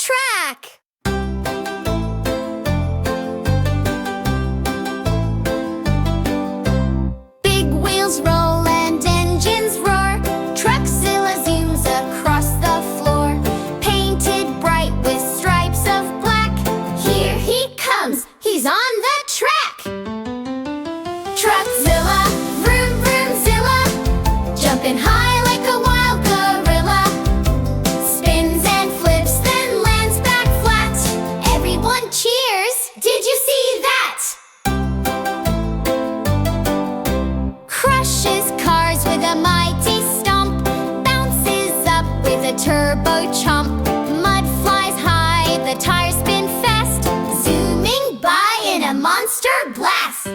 track! Big wheels roll and engines roar. Truckzilla zooms across the floor. Painted bright with stripes of black. Here he comes, he's on the track! Truckzilla, vroom vroomzilla, jumping high like a wild gorilla. Spins and flips, then lands back flat. Everyone cheers, did you see that? Crushes cars with a mighty stomp. Bounces up with a turbo chomp. Mud flies high, the tires spin fast. Zooming by in a monster blast.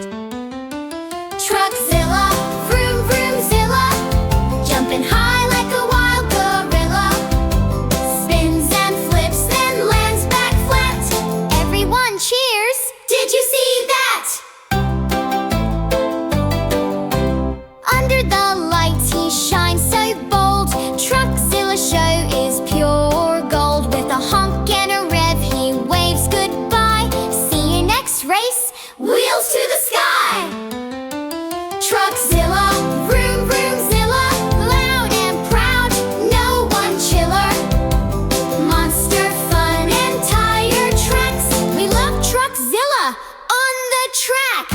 Truckzilla, vroom vroomzilla, jumping high like a wild gorilla. Spins and flips, then lands back flat. Everyone cheers, did you see that? Under the lights he shines so bold. Truckzilla show is pure gold. With a honk and a rev he waves goodbye. See you next race, wheels to the sky. Truckzilla, vroom vroomzilla, loud and proud, no one chiller. Monster fun and tire tracks, we love Truckzilla on the track.